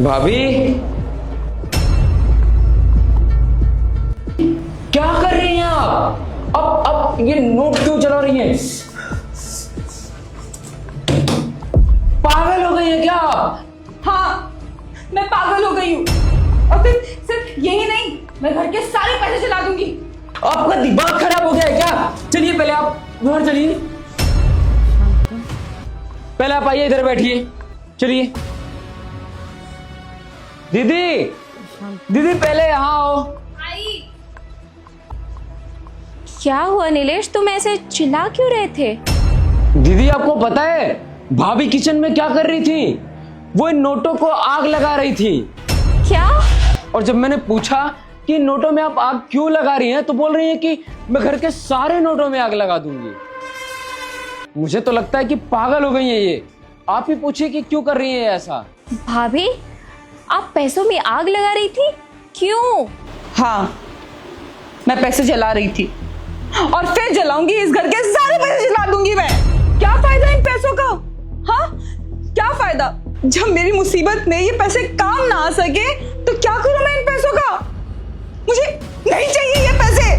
भाभी क्या कर रही हैं आप? अब ये नोट क्यों चला रही हैं? पागल हो गई हैं क्या आप? हाँ, मैं पागल हो गई हूँ। और फिर सिर्फ यही नहीं, मैं घर के सारे पैसे चला दूंगी। आपका दिमाग खराब हो गया है क्या? चलिए पहले आप बाहर चलिए, पहले आप आइए, इधर बैठिए। चलिए दीदी, दीदी पहले यहाँ आओ। आई। क्या हुआ नीलेश, तुम ऐसे चिल्ला क्यों रहे थे? दीदी आपको पता है भाभी किचन में क्या कर रही थी? वो इन नोटों को आग लगा रही थी। क्या? और जब मैंने पूछा कि नोटों में आप आग क्यों लगा रही हैं, तो बोल रही हैं कि मैं घर के सारे नोटों में आग लगा दूंगी। मुझे तो लगता है कि पागल हो गई हैं ये। आप ही पूछिए कि क्यों कर रही हैं ऐसा। भाभी, आप पैसों में आग लगा रही थी, क्यों? हाँ, मैं पैसे जला रही थी और फिर जलाऊंगी। इस घर के सारे पैसे जला दूंगी मैं। क्या फायदा इन पैसों का? हाँ, क्या फायदा? जब मेरी मुसीबत में ये पैसे काम ना आ सके तो क्या करूं मैं इन पैसों का? मुझे नहीं चाहिए ये पैसे।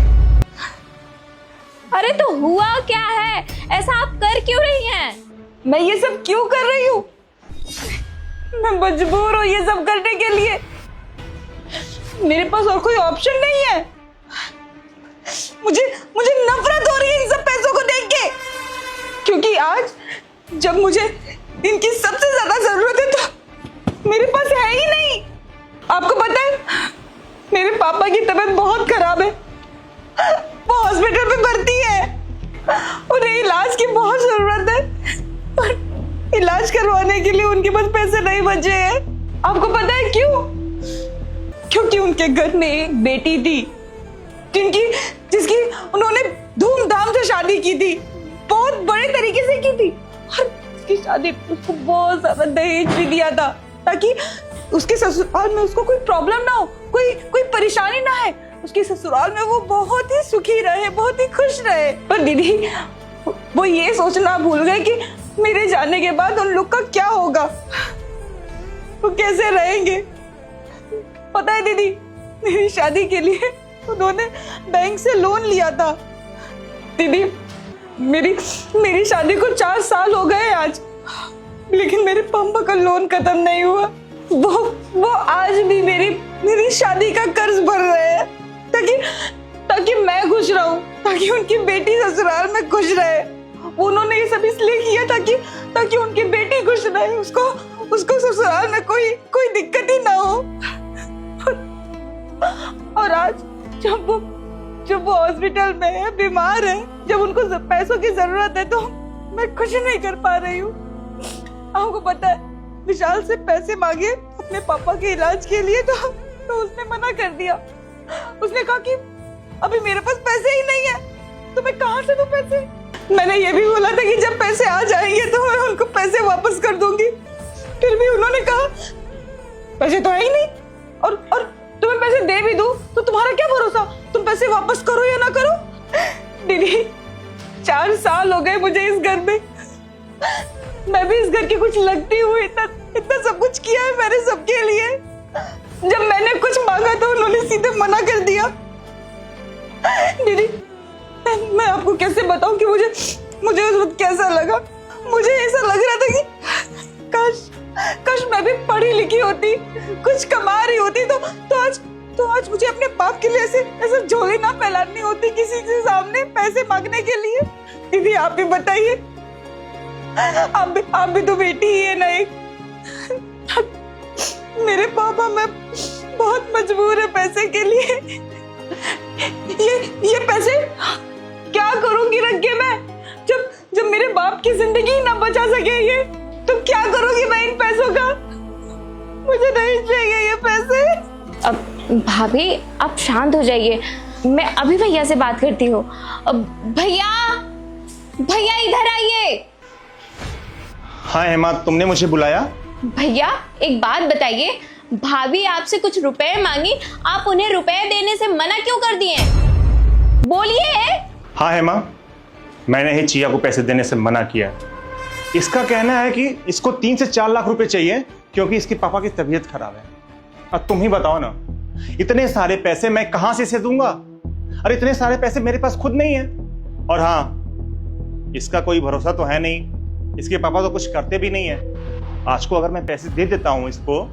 अरे तो हुआ क्या है? ऐसा आप कर क्यों रही हैं? मैं ये सब क्यों कर रही हूँ? मैं मजबूर हूँ ये सब करने के लिए। मेरे पास और कोई ऑप्शन नहीं है। मुझे मुझे नफरत हो रही है इन सब पैसों को देख के, क्योंकि आज जब मुझे इनकी सबसे ज्यादा जरूरत है तो मेरे पास है ही नहीं। आपको पता है मेरे पापा की तबीयत बहुत खराब है, वो हॉस्पिटल में भर्ती है, उन्हें इलाज की बहुत जरूरत है और इलाज करवाने के लिए उनके पास पैसे नहीं बचे हैं। आपको पता है क्यों? क्योंकि उनके घर में एक बेटी थी जिसकी उन्होंने धूमधाम से शादी की थी, बहुत बड़े तरीके से की थी, और उसकी शादी उसको बहुत ज्यादा दहेज भी दिया था ताकि उसके ससुराल में उसको कोई प्रॉब्लम ना हो, कोई परेशानी ना है, उसके ससुराल में वो बहुत ही सुखी रहे, बहुत ही खुश रहे। पर दीदी वो ये सोचना भूल गए कि मेरे जाने के बाद उन लोग का क्या होगा, वो कैसे रहेंगे। पता है दीदी, मेरी शादी के लिए उन्होंने बैंक से लोन लिया था। दीदी मेरी शादी को 4 साल हो गए आज, लेकिन मेरे पापा का लोन खत्म नहीं हुआ। वो आज भी मेरी शादी का कर्ज भर रहे हैं ताकि मैं खुश रहूं, ताकि उनकी बेटी ससुराल में खुश रहे। उन्होंने ये सब इसलिए किया ताकि उनकी बेटी खुश रहे, उसको ससुराल में कोई दिक्कत ही ना हो। और आज जब वो हॉस्पिटल में है, बीमार है, जब उनको पैसों की जरूरत है, तो मैं कुछ नहीं कर पा रही हूँ। आपको पता है विशाल से पैसे मांगे अपने पापा के इलाज के लिए, तो उसने मना कर दिया। उसने कहा कि अभी मेरे पास पैसे ही नहीं है, तो मैं कहाँ से दूं पैसे। मैंने ये भी बोला था कि जब पैसे आ जाएंगे तो मैं उनको पैसे वापस कर दूंगी, फिर भी उन्होंने कहा पैसे तो है ही नहीं, और तुम्हें पैसे दे भी दूं तो तुम्हारा क्या भरोसा, तुम पैसे वापस करो या ना करो। दीदी 4 साल हो गए मुझे इस घर में, मैं भी इस घर की कुछ लगती हूँ, इतना सब कुछ किया है मैंने सबके लिए। जब मैंने कुछ मांगा तो उन्होंने सीधे मना कर दिया। दीदी मैं आपको कैसे बताऊं कि मुझे उस वक्त कैसा लगा। मुझे ऐसा लग रहा था कि काश मैं भी पढ़ी लिखी होती, कुछ कमा रही होती, तो आज मुझे अपने बाप के लिए ऐसे झोली ना फैलानी होती किसी के सामने पैसे मांगने के लिए। दीदी आप भी बताइए, आप भी तो बेटी ही है ना एक। मेरे पापा मैं बहुत मजबूर है पैसे के लिए। ये पैसे क्या करूंगी रख के मैं, जब मेरे बाप की जिंदगी ना बचा सके ये, तो क्या करूंगी मैं इन पैसों का। मुझे नहीं चाहिए ये पैसे। अब भाभी आप शांत हो जाइए, मैं अभी भैया से बात करती हूँ। भैया इधर आइए। हाँ हेमा, तुमने मुझे बुलाया? भैया एक बात बताइए, भाभी आपसे कुछ रुपए मांगी, आप उन्हें रुपए देने से मना क्यों कर दिए? बोलिए। हाँ हेमा, मैंने ही चिया को पैसे देने से मना किया। इसका कहना है कि इसको 3 से 4 लाख रुपए चाहिए क्योंकि इसके पापा की तबीयत खराब है। अब तुम ही बताओ ना, इतने सारे पैसे मैं कहां से इसे दूंगा? अरे इतने सारे पैसे मेरे पास खुद नहीं है। और हाँ, इसका कोई भरोसा तो है नहीं, इसके पापा तो कुछ करते भी नहीं है। आज को अगर मैं पैसे दे देता हूं इसको,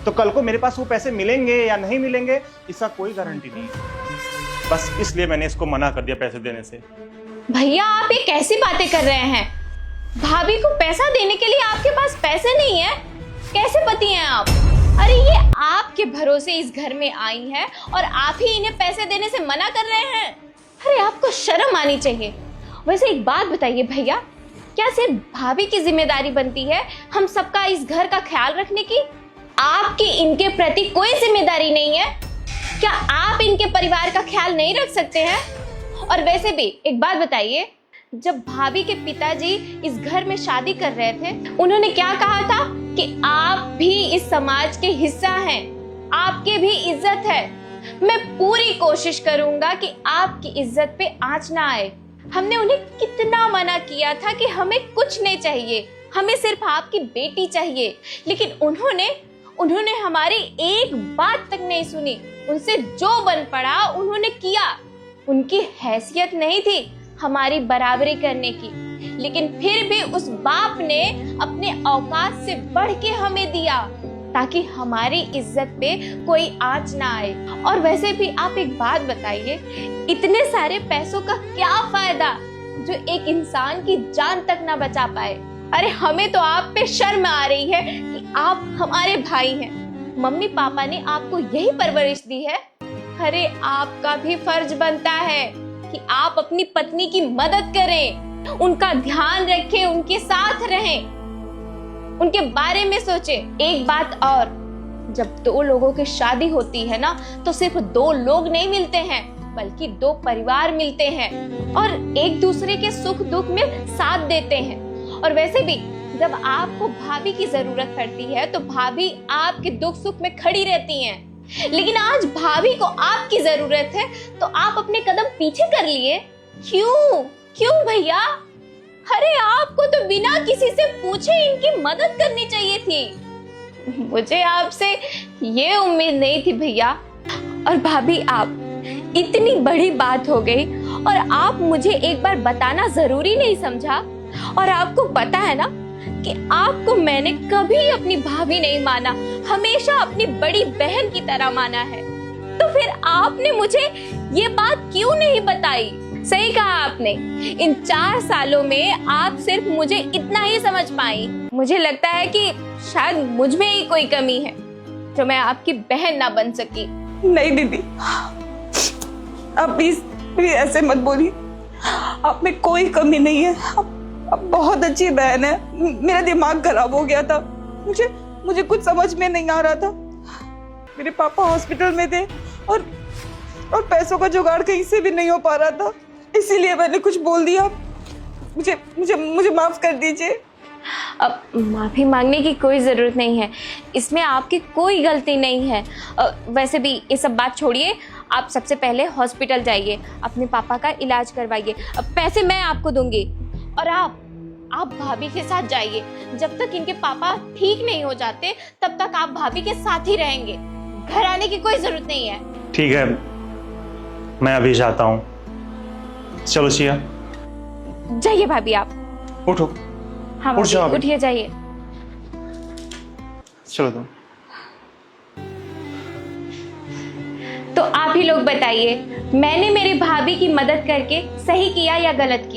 तो कल को मेरे पास वो पैसे मिलेंगे या नहीं मिलेंगे, इसका कोई गारंटी नहीं है। बस इसलिए मैंने इसको मना कर दिया पैसे देने से। भैया आप ये कैसी बातें कर रहे हैं? भाभी को पैसा देने के लिए आपके पास पैसे नहीं है? कैसे पति हैं आप? अरे ये आपके भरोसे इस घर में आई है और आप ही इन्हें पैसे देने से मना कर रहे हैं। अरे आपको शर्म आनी चाहिए। वैसे एक बात बताइए भैया, क्या सिर्फ भाभी की जिम्मेदारी बनती है हम सबका इस घर का ख्याल रखने की? आपकी इनके प्रति कोई जिम्मेदारी नहीं है? क्या आप इनके परिवार का ख्याल नहीं रख सकते हैं? और वैसे भी एक बात बताइए, जब भाभी के पिताजी इस घर में शादी कर रहे थे, उन्होंने क्या कहा था कि आप भी इस समाज के हिस्सा हैं, आपके भी इज्जत है। मैं पूरी कोशिश करूंगा कि आपकी इज्जत पे आंच ना आए। हमने उन्हें कितना मना किया था कि हमें कुछ नहीं चाहिए, हमें सिर्फ आपकी बेटी चाहिए, लेकिन उन्होंने हमारी एक बात तक नहीं सुनी। उनसे जो बन पड़ा उन्होंने किया। उनकी हैसियत नहीं थी हमारी बराबरी करने की, लेकिन फिर भी उस बाप ने अपने औकात से बढ़ के हमें दिया ताकि हमारी इज्जत पे कोई आंच ना आए। और वैसे भी आप एक बात बताइए, इतने सारे पैसों का क्या फायदा जो एक इंसान की जान तक ना बचा पाए? अरे हमें तो आप पे शर्म आ रही है कि आप हमारे भाई हैं। मम्मी पापा ने आपको यही परवरिश दी है। अरे आपका भी फर्ज बनता है कि आप अपनी पत्नी की मदद करें, उनका ध्यान रखें, उनके साथ रहें, उनके बारे में सोचें। एक बात और, जब दो लोगों की शादी होती है ना, तो सिर्फ दो लोग नहीं मिलते हैं, बल्कि दो परिवार मिलते हैं और एक दूसरे के सुख दुख में साथ देते हैं। और वैसे भी जब आपको भाभी की जरूरत पड़ती है तो भाभी आपके दुख सुख में खड़ी रहती हैं। लेकिन आज भाभी को आपकी जरूरत है तो आप अपने कदम पीछे कर लिए। क्यों भैया? अरे आपको तो बिना किसी से पूछे इनकी मदद करनी चाहिए थी। मुझे आपसे ये उम्मीद नहीं थी भैया। और भाभी, आप इतनी बड़ी बात हो गई और आप मुझे एक बार बताना जरूरी नहीं समझा? और आपको पता है ना कि आपको मैंने कभी अपनी भाभी नहीं माना, हमेशा अपनी बड़ी बहन की तरह माना है। तो फिर आपने मुझे ये बात क्यों नहीं बताई? सही कहा आपने, इन 4 सालों में आप सिर्फ मुझे इतना ही समझ पाई। मुझे लगता है कि शायद मुझ में ही कोई कमी है जो मैं आपकी बहन ना बन सकी। नहीं दीदी, आप प्लीज ऐसे मत बोलिए। आप में कोई कमी नहीं है। आप बहुत अच्छी बहन है। मेरा दिमाग खराब हो गया था, मुझे कुछ समझ में नहीं आ रहा था। मेरे पापा हॉस्पिटल में थे और पैसों का जुगाड़ कहीं से भी नहीं हो पा रहा था, इसीलिए मैंने कुछ बोल दिया। मुझे माफ कर दीजिए। अब माफी मांगने की कोई जरूरत नहीं है, इसमें आपकी कोई गलती नहीं है। वैसे भी ये सब बात छोड़िए, आप सबसे पहले हॉस्पिटल जाइए, अपने पापा का इलाज करवाइए। पैसे मैं आपको दूंगी और आप भाभी के साथ जाइए। जब तक इनके पापा ठीक नहीं हो जाते तब तक आप भाभी के साथ ही रहेंगे। घर आने की कोई जरूरत नहीं है। ठीक है, मैं अभी जाता हूँ। चलो सिया, जाइए भाभी, आप उठो। हाँ उठ जाओ भाभी, उठिए, जाइए। चलो तुम। तो आप ही लोग बताइए, मैंने मेरी भाभी की मदद करके सही किया या गलत किया?